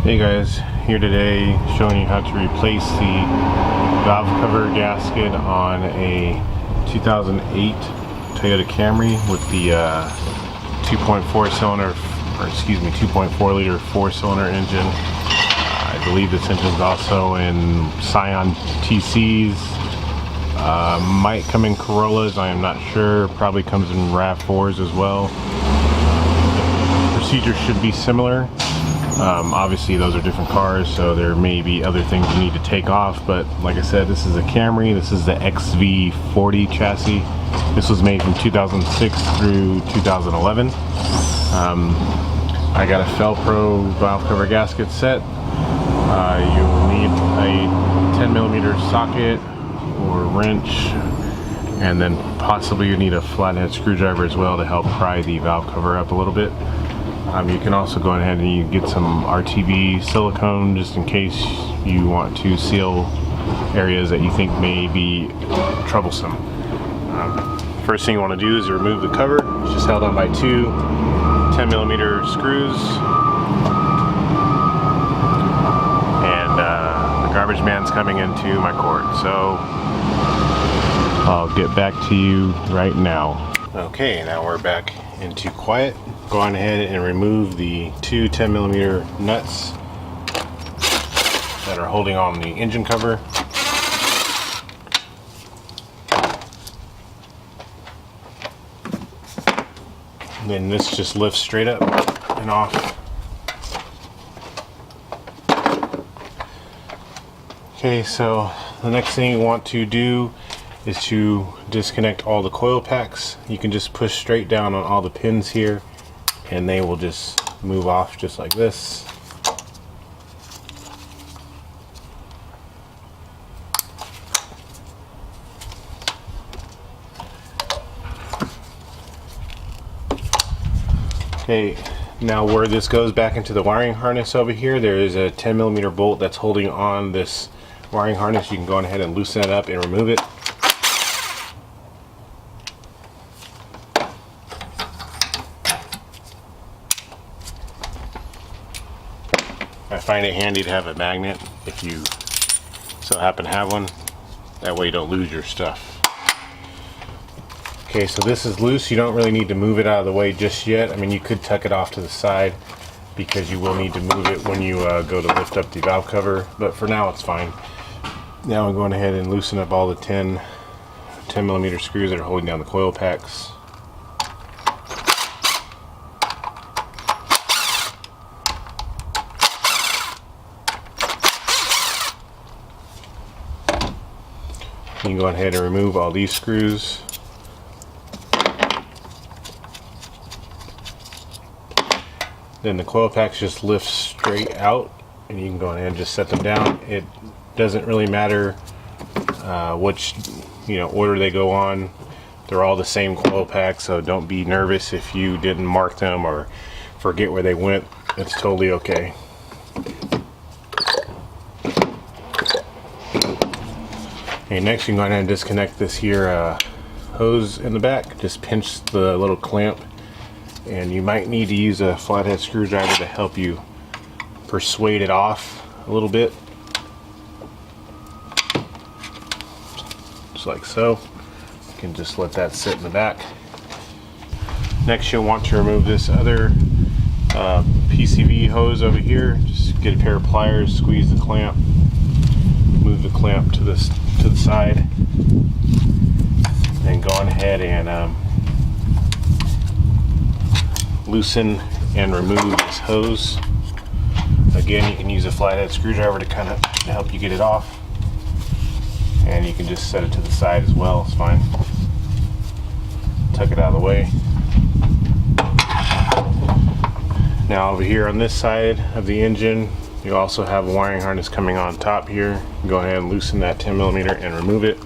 Hey guys, here today showing you how to replace the valve cover gasket on a 2008 Toyota Camry with the 2.4 cylinder, or excuse me, 2.4 liter 4-cylinder engine. I believe this engine is also in Scion TCs. Might come in Corollas, I am not sure. Probably comes in RAV4s as well. The procedure should be similar. Obviously those are different cars, so there may be other things you need to take off, but like I said, this is a Camry. This is the XV40 chassis. This was made from 2006 through 2011. I got a Felpro valve cover gasket set. You'll need a 10mm socket or wrench, and then possibly you need a flathead screwdriver as well to help pry the valve cover up a little bit. You can also go ahead and you get some RTV silicone just in case you want to seal areas that you think may be troublesome. First thing you want to do is remove the cover. It's just held on by two 10mm screws. And the garbage man's coming into my cord, so I'll get back to you right now. Okay, now we're back into quiet. Go on ahead and remove the two 10mm nuts that are holding on the engine cover. And then this just lifts straight up and off. Okay, so the next thing you want to do is to disconnect all the coil packs. You can just push straight down on all the pins here and they will just move off just like this. Okay, now where this goes back into the wiring harness over here, there is a 10mm bolt that's holding on this wiring harness. You can go ahead and loosen it up and remove it. I find it handy to have a magnet if you so happen to have one. That way you don't lose your stuff. Okay, so this is loose. You don't really need to move it out of the way just yet. I mean, you could tuck it off to the side because you will need to move it when you go to lift up the valve cover, but for now it's fine. Now I'm going ahead and loosen up all the 10mm screws that are holding down the coil packs. You can go ahead and remove all these screws. Then the coil packs just lift straight out and you can go ahead and just set them down. It doesn't really matter which order they go on. They're all the same coil pack, so don't be nervous if you didn't mark them or forget where they went. It's totally okay. Okay, next you can go ahead and disconnect this here hose in the back. Just pinch the little clamp, and you might need to use a flathead screwdriver to help you persuade it off a little bit. Just like so. You can just let that sit in the back. Next you'll want to remove this other PCV hose over here. Just get a pair of pliers, squeeze the clamp, move the clamp to the side, and go on ahead and loosen and remove this hose. Again, you can use a flathead screwdriver to kind of help you get it off, and you can just set it to the side as well. It's fine. Tuck it out of the way. Now over here on this side of the engine, you also have a wiring harness coming on top here. Go ahead and loosen that 10mm and remove it.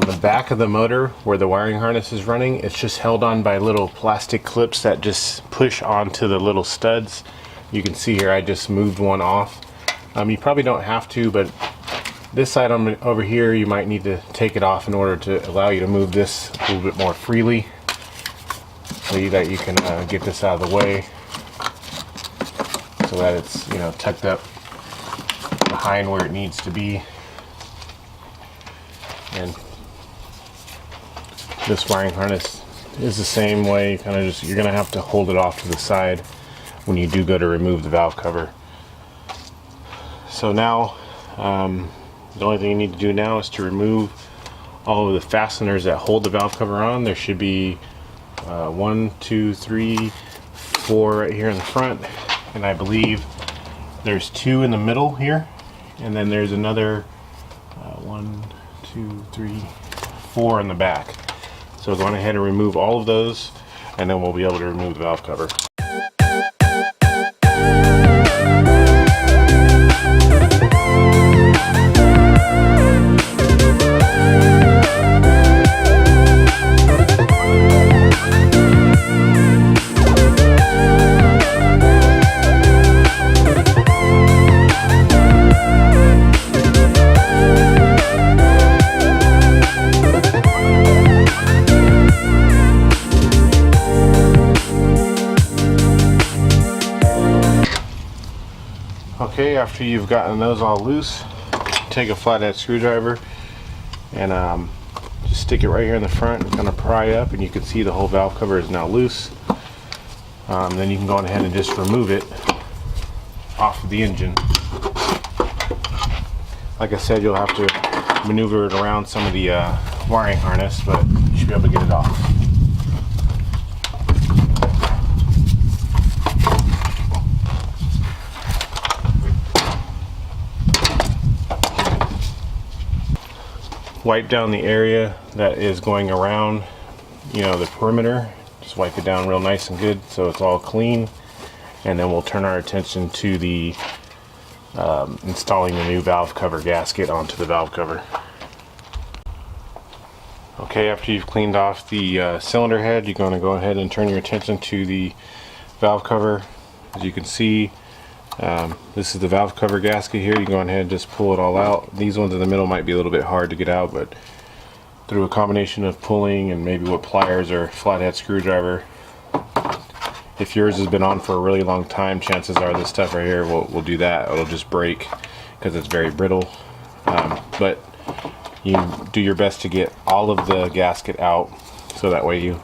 the back of the motor where the wiring harness is running, it's just held on by little plastic clips that just push onto the little studs. You can see here I just moved one off. You probably don't have to, but this side over here you might need to take it off in order to allow you to move this a little bit more freely, so that you can get this out of the way, so that it's, you know, tucked up behind where it needs to be. And this wiring harness is the same way, kind of just, you're going to have to hold it off to the side when you do go to remove the valve cover. So now the only thing you need to do now is to remove all of the fasteners that hold the valve cover on. There should be 1, 2, 3, 4 right here in the front, and I believe there's 2 in the middle here, and then there's another 1, 2, 3, 4 in the back. So go on ahead and remove all of those, and then we'll be able to remove the valve cover. Okay, after you've gotten those all loose, take a flathead screwdriver and just stick it right here in the front and kind of pry up, and you can see the whole valve cover is now loose. Then you can go ahead and just remove it off of the engine. Like I said, you'll have to maneuver it around some of the wiring harness, but you should be able to get it off. Wipe down the area that is going around, you know, the perimeter. Just wipe it down real nice and good so it's all clean, and then we'll turn our attention to the installing the new valve cover gasket onto the valve cover. Okay, after you've cleaned off the cylinder head, you're going to go ahead and turn your attention to the valve cover. As you can see, this is the valve cover gasket here. You go ahead and just pull it all out. These ones in the middle might be a little bit hard to get out, but through a combination of pulling and maybe with pliers or flathead screwdriver, if yours has been on for a really long time, chances are this stuff right here will do that. It'll just break because it's very brittle. But you do your best to get all of the gasket out, so that way you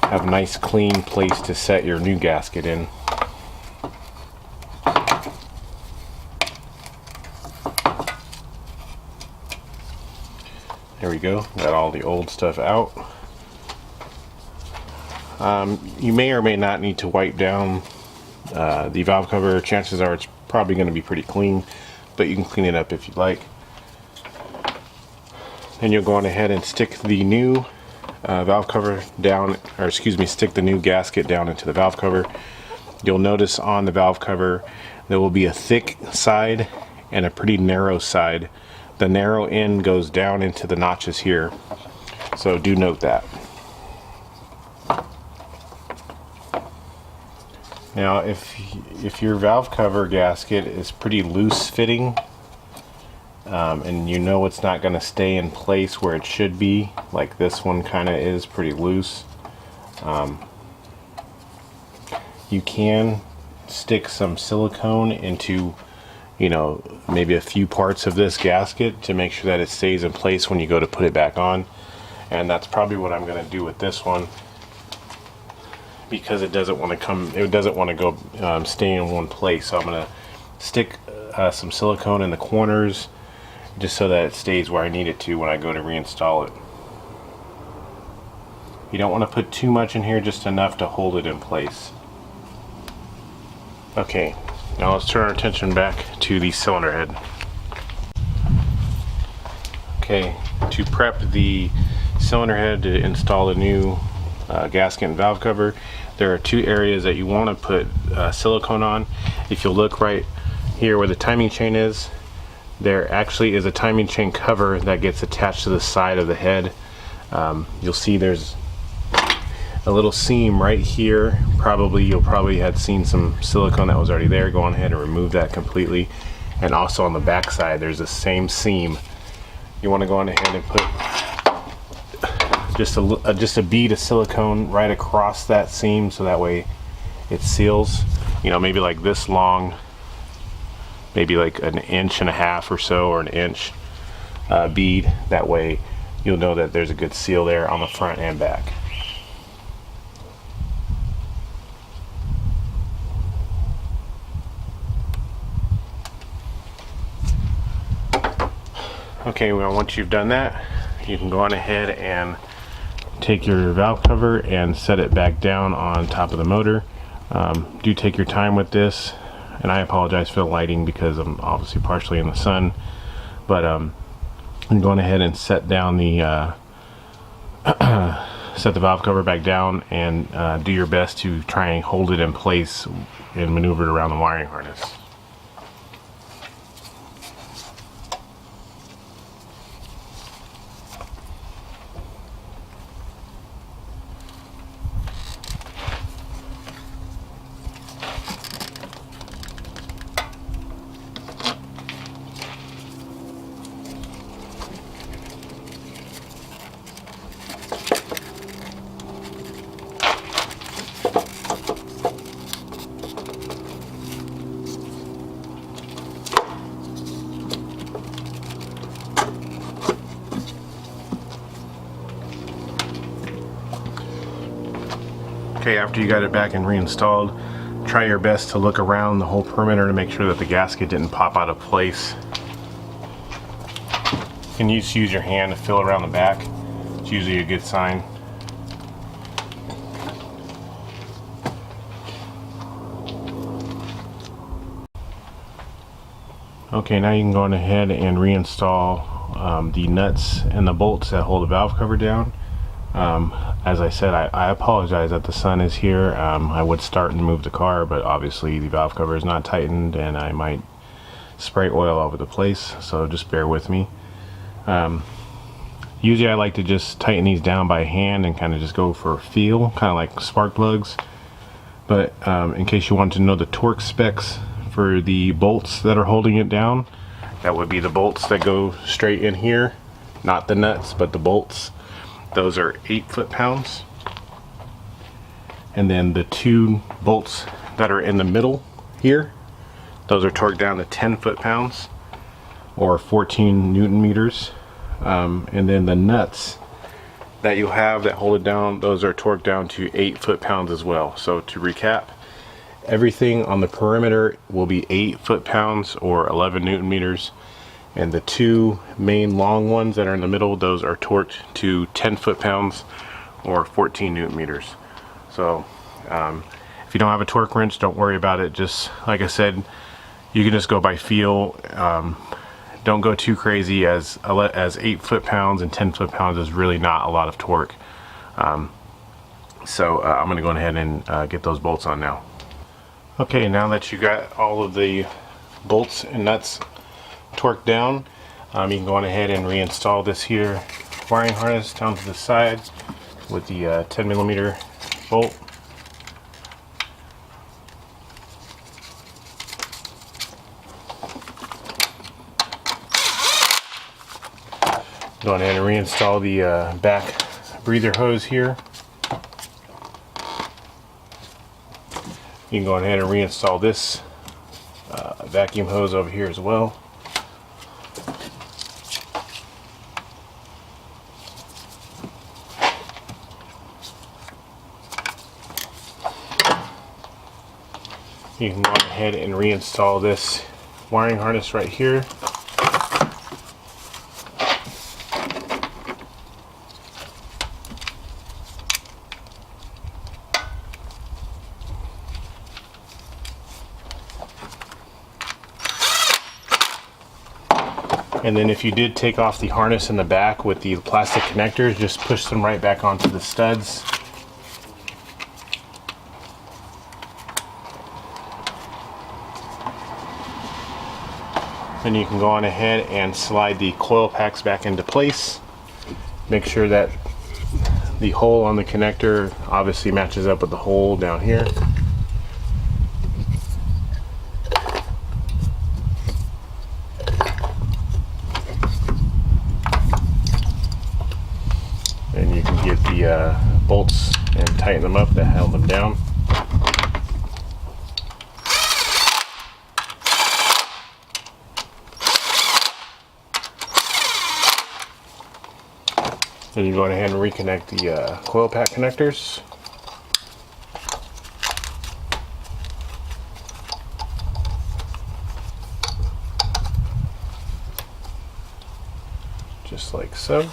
have a nice clean place to set your new gasket in. There we go, got all the old stuff out. You may or may not need to wipe down the valve cover. Chances are it's probably going to be pretty clean, but you can clean it up if you'd like. Then you'll go on ahead and stick the new valve cover down, or excuse me, stick the new gasket down into the valve cover. You'll notice on the valve cover there will be a thick side and a pretty narrow side. The narrow end goes down into the notches here, so do note that. Now if your valve cover gasket is pretty loose fitting, and you know it's not going to stay in place where it should be, like this one kind of is pretty loose, you can stick some silicone into, you know, maybe a few parts of this gasket to make sure that it stays in place when you go to put it back on. And that's probably what I'm going to do with this one, because it doesn't want to go stay in one place. So I'm going to stick some silicone in the corners just so that it stays where I need it to when I go to reinstall it. You don't want to put too much in here, just enough to hold it in place. Okay, now let's turn our attention back to the cylinder head. Okay, to prep the cylinder head to install the new gasket and valve cover, there are two areas that you want to put silicone on. If you'll look right here where the timing chain is, there actually is a timing chain cover that gets attached to the side of the head. You'll see there's a little seam right here. You'll probably had seen some silicone that was already there. Go on ahead and remove that completely. And also on the back side there's the same seam. You want to go on ahead and put just a bead of silicone right across that seam, so that way it seals, you know, maybe like this long, maybe like an inch and a half or so, or an inch bead. That way you'll know that there's a good seal there on the front and back. Okay, well, once you've done that, you can go on ahead and take your valve cover and set it back down on top of the motor. Do take your time with this, and I apologize for the lighting because I'm obviously partially in the sun, but I'm going ahead and set down the set the valve cover back down, and do your best to try and hold it in place and maneuver it around the wiring harness. Okay, after you got it back and reinstalled, try your best to look around the whole perimeter to make sure that the gasket didn't pop out of place. You can just use your hand to feel around the back. It's usually a good sign. Okay, now you can go on ahead and reinstall the nuts and the bolts that hold the valve cover down. As I said, I apologize that the sun is here. I would start and move the car, but obviously the valve cover is not tightened and I might spray oil all over the place, so just bear with me. Usually I like to just tighten these down by hand and kind of just go for a feel, kind of like spark plugs. But in case you want to know the torque specs for the bolts that are holding it down, that would be the bolts that go straight in here, not the nuts, but the bolts. Those are 8 foot-pounds, and then the 2 bolts that are in the middle here, those are torqued down to 10 foot-pounds or 14 Newton meters. And then the nuts that you have that hold it down, those are torqued down to 8 foot-pounds as well. So to recap, everything on the perimeter will be 8 foot-pounds or 11 Newton meters. And the 2 main long ones that are in the middle, those are torqued to 10 foot-pounds or 14 Newton meters. So if you don't have a torque wrench, don't worry about it. Just like I said, you can just go by feel. Don't go too crazy, as 8 foot-pounds and 10 foot-pounds is really not a lot of torque. So I'm going to go ahead and get those bolts on now. Okay, now that you got all of the bolts and nuts torqued down, you can go on ahead and reinstall this here wiring harness down to the side with the 10mm bolt. Go on ahead and reinstall the back breather hose here. You can go ahead and reinstall this vacuum hose over here as well. You can go ahead and reinstall this wiring harness right here. And then if you did take off the harness in the back with the plastic connectors, just push them right back onto the studs. Then you can go on ahead and slide the coil packs back into place. Make sure that the hole on the connector obviously matches up with the hole down here. And you can get the bolts and tighten them up that held them down. Then you go ahead and reconnect the coil pack connectors. Just like so.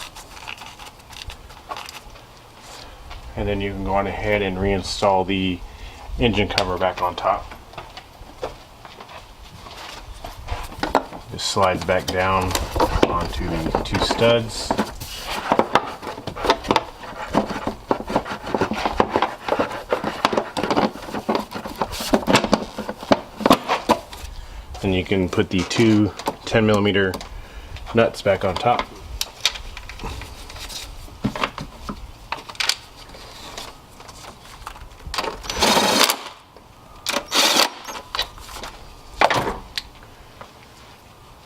And then you can go on ahead and reinstall the engine cover back on top. This slides back down onto the two studs. And you can put the two 10mm nuts back on top.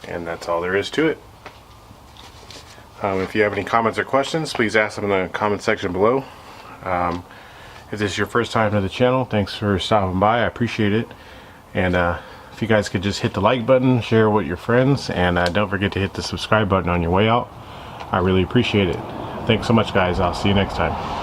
And that's all there is to it. If you have any comments or questions, please ask them in the comment section below. If this is your first time to the channel, thanks for stopping by. I appreciate it. And if you guys could just hit the like button, share with your friends, and don't forget to hit the subscribe button on your way out. I really appreciate it. Thanks so much, guys. I'll see you next time.